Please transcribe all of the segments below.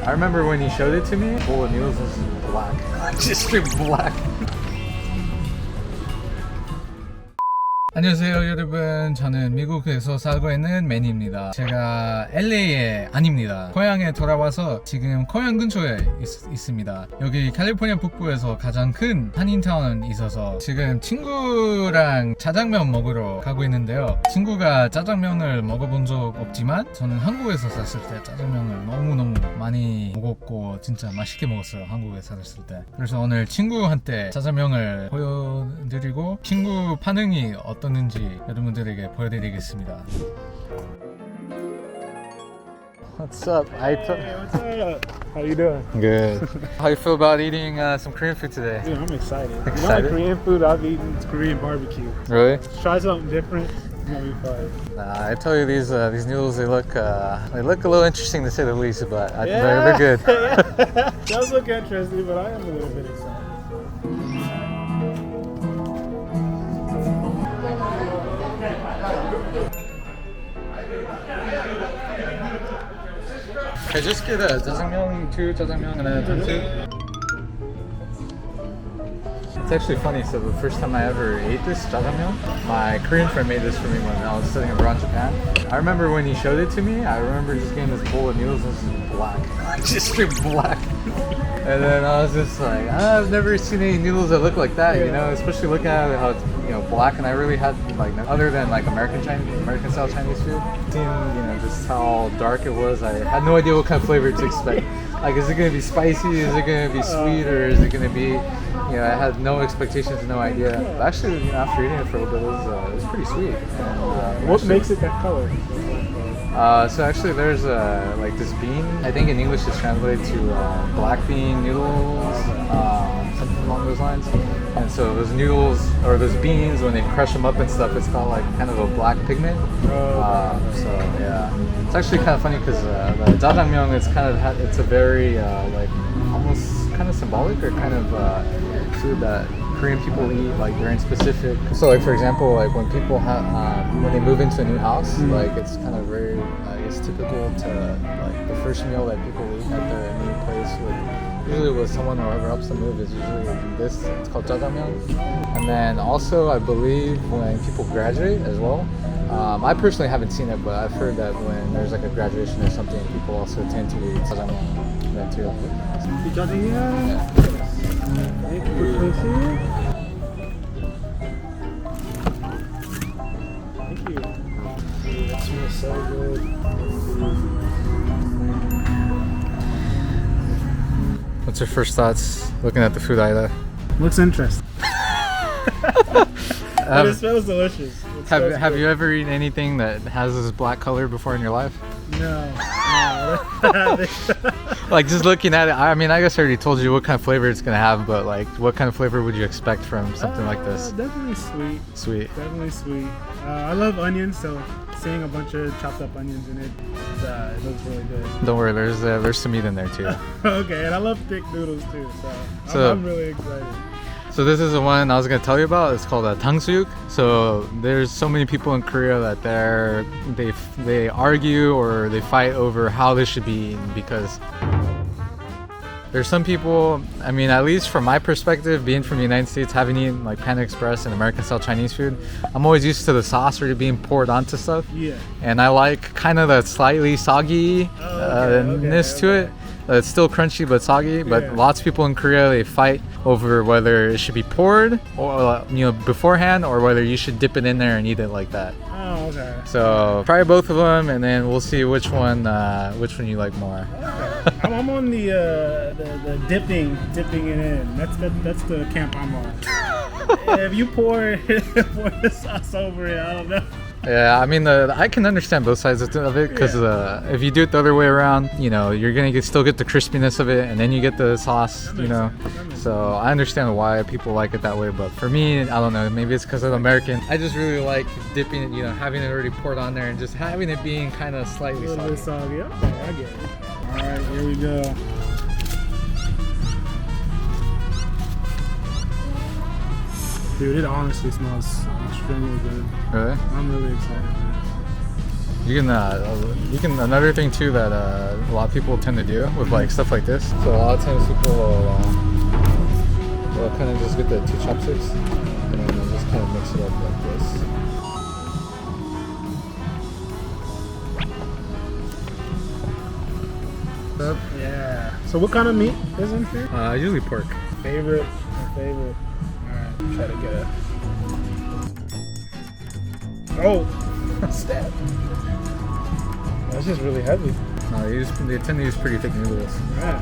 I remember when you showed it to me, bowl of noodles was black. Just straight black. 안녕하세요 여러분, 저는 미국에서 살고 있는 매니입니다. 제가 LA에 아닙니다. 고향에 돌아와서 지금 고향 근처에 있습니다. 여기 캘리포니아 북부에서 가장 큰 한인타운에 있어서 지금 친구랑 짜장면 먹으러 가고 있는데요. 친구가 짜장면을 먹어본 적 없지만 저는 한국에서 살았을 때 짜장면을 너무너무 많이 먹었고 진짜 맛있게 먹었어요, 한국에 살았을 때. 그래서 오늘 친구한테 짜장면을 보여드리고 친구 반응이 어떤지 여러분들에게 보여드리겠습니다. What's up? Hey, what's up? How you doing? Good. How you feel about eating some Korean food today? Dude, I'm excited. Excited? You know, like Korean food I've eaten is Korean barbecue. Really? Try something different. It's gonna be fun. I tell you, these noodles, they look a little interesting to say the least, but I think they're good. Yeah. Does look interesting, but I am a little bit excited. Can I just get a 짜장면, two 짜장면, and a tonsu? It's actually funny, so the first time I ever ate this 짜장면, my Korean friend made this for me when I was studying abroad in Japan. I remember when he showed it to me, I remember just getting this bowl of noodles and it was black. Just straight black. And then I was just like, I've never seen any noodles that look like that, you know, especially looking at it, how it's, you know, black. And I really had, like, other than like American style Chinese food, seeing, you know, just how dark it was, I had no idea what kind of flavor to expect. Like, is it going to be spicy? Is it going to be sweet? Or is it going to be, you know, I had no expectations, no idea. But actually, you know, after eating it for a little bit, it was pretty sweet. And, What makes it that color? So actually there's like this bean, I think in English it's translated to black bean noodles, something along those lines. And so those noodles, or those beans, when they crush them up and stuff, it's got like kind of a black pigment. So yeah, it's actually kind of funny because the jjajangmyeon is kind of, it's a very like almost kind of symbolic or kind of food that Korean people eat like during specific. So like for example, like when people have when they move into a new house, like it's kind of very I guess typical to like the first meal that people eat at their new place with usually with someone or whoever helps them move is usually this. It's called jjajangmyeon. And then also I believe when people graduate as well. I personally haven't seen it, but I've heard that when there's like a graduation or something, people also tend to eat jjajangmyeon then too. Yeah. Thank you. Thank you. That smells so good. What's your first thoughts looking at the food, Ida? Looks interesting. But it smells delicious. Have you ever eaten anything that has this black color before in your life? No. Like just looking at it, I mean, I guess I already told you what kind of flavor it's gonna have, but like, what kind of flavor would you expect from something like this? Definitely sweet. Sweet. Definitely sweet. I love onions, so seeing a bunch of chopped up onions in it, it looks really good. Don't worry, there's some meat in there too. Okay, and I love thick noodles too, so I'm really excited. So this is the one I was going to tell you about. It's called a 탕수육. So there's so many people in Korea that they argue or they fight over how this should be eaten, because there's some people, I mean, at least from my perspective, being from the United States, having eaten like Panda Express and American style Chinese food, I'm always used to the sauce already being poured onto stuff. Yeah. And I like kind of that slightly soggy-ness to it. It's still crunchy but soggy, but lots of people in Korea, they fight over whether it should be poured or beforehand, or whether you should dip it in there and eat it like that. Oh, okay. So try both of them, and then we'll see which one you like more. I'm on the dipping it in. That's the camp I'm on. If you pour the sauce over it, I don't know. Yeah, I mean, I can understand both sides of it, because if you do it the other way around, you know, you're gonna still get the crispiness of it, and then you get the sauce, you know. So I understand why people like it that way, but for me, I don't know, maybe it's because I'm American. I just really like dipping it, you know, having it already poured on there and just having it being kind of slightly soggy. Soggy. Okay, I get it. All right, here we go. Dude, it honestly smells extremely good. Really? I'm really excited, man. You can another thing too that a lot of people tend to do with like stuff like this. So a lot of times people will kind of just get the 2 chopsticks and then they'll just kind of mix it up like this. Yeah. So what kind of meat is in here? Usually pork. My favorite. Alright, try to get it. Oh, stab. That's just really heavy. They tend to use pretty thick noodles. Yeah.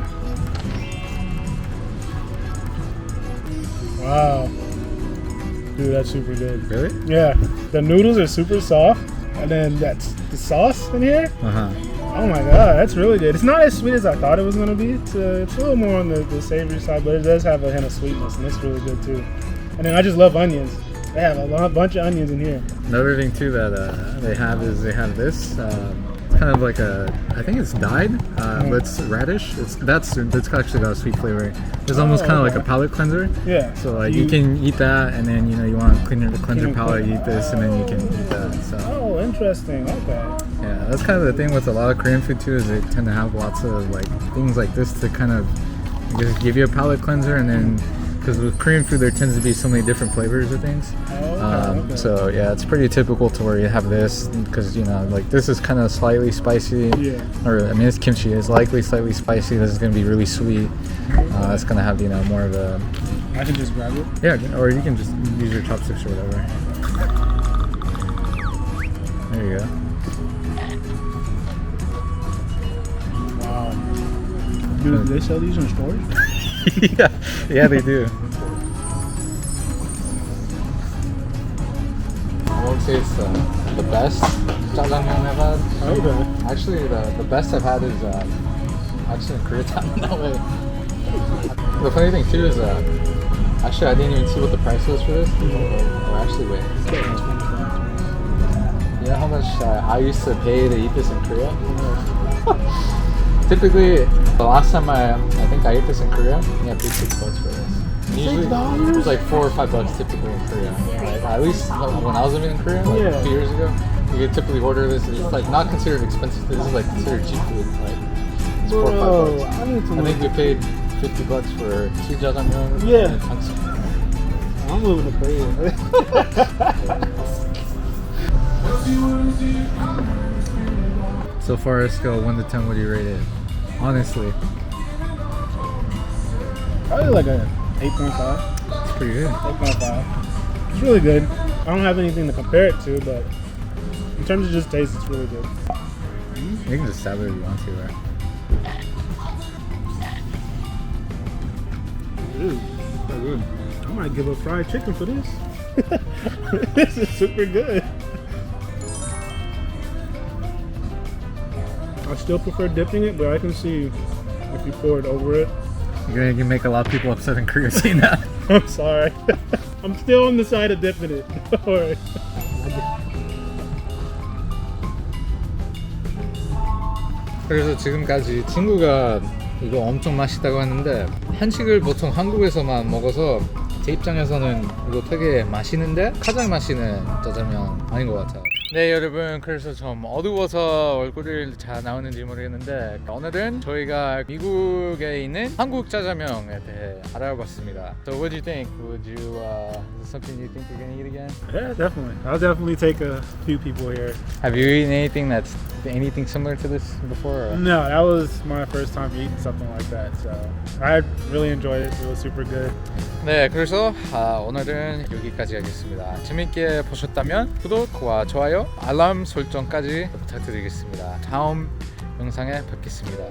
Wow. Dude, that's super good. Really? Yeah. The noodles are super soft, and then that's the sauce in here. Oh my god, that's really good. It's not as sweet as I thought it was going to be. It's a little more on the savory side, but it does have a hint of sweetness, and it's really good too. And then I just love onions. They have a bunch of onions in here. Another thing too that they have this. It's kind of like I think it's dyed, but it's radish. That's actually got a sweet flavor. It's almost kind of like a palate cleanser. Yeah. So like you can eat that, and then you want to cleanse your palate, you eat this, and then you can eat that. So. Oh, interesting. Okay. Yeah, that's kind of the thing with a lot of Korean food too, is they tend to have lots of like things like this to kind of just give you a palate cleanser, and then because with Korean food there tends to be so many different flavors of things. Okay. So yeah, it's pretty typical to where you have this because like this is kind of slightly spicy. Yeah. Or I mean, it's kimchi. It's likely slightly spicy. This is going to be really sweet. It's going to have more of a. I can just grab it. Yeah, or you can just use your chopsticks or whatever. There you go. Wow. Dude, do they sell these in stores? yeah, they do. I won't say it's the best 짜장면 I've had. Okay. Actually, the best I've had is actually in Koreatown that way. The funny thing too is actually I didn't even see what the price was for this. Or actually, wait. You know how much I used to pay to eat this in Korea? Typically, the last time I think I ate this in Korea, I paid $6 for this. Usually, it was like $4 or $5 typically in Korea. Right? At least when I was living in Korea, like a few years ago, you could typically order this. It's like not considered expensive. This is like considered cheap food. Like it's $4 or $5. I think we paid $50 for 2 짜장면. Yeah. And tangsup. I'm moving to Korea. So far, scale 1 to 10, what do you rate it? Honestly, Probably like a 8.5. it's pretty good. 8.5. It's really good. I don't have anything to compare it to, but in terms of just taste, it's really good. You can just stab it if you want to, right? Dude, so good. I might give up fried chicken for this. This is super good. I still prefer dipping it, but I can see if you pour it over it. You're gonna make a lot of people upset in Korea seeing that. I'm sorry. I'm still on the side of dipping it. Don't worry. 그래서 지금까지 친구가 이거 엄청 맛있다고 했는데 한식을 보통 한국에서만 먹어서 제 입장에서는 이거 되게 맛있는데 가장 맛있는 짜장면 아닌 것 같아요. 네 여러분, 그래서 좀 어두워서 얼굴이 잘 나오는지 모르겠는데 오늘은 저희가 미국에 있는 한국 짜장면에 대해 알아봤습니다. So what do you think? Would you is this something you think you're gonna eat again? Yeah, definitely. I'll definitely take a few people here. Have you eaten anything similar to this before? Or? No, that was my first time eating something like that. So I really enjoyed it. It was super good. 네, 그래서 오늘은 여기까지 하겠습니다. 재밌게 보셨다면 구독과 좋아요, 알람 설정까지 부탁드리겠습니다. 다음 영상에 뵙겠습니다.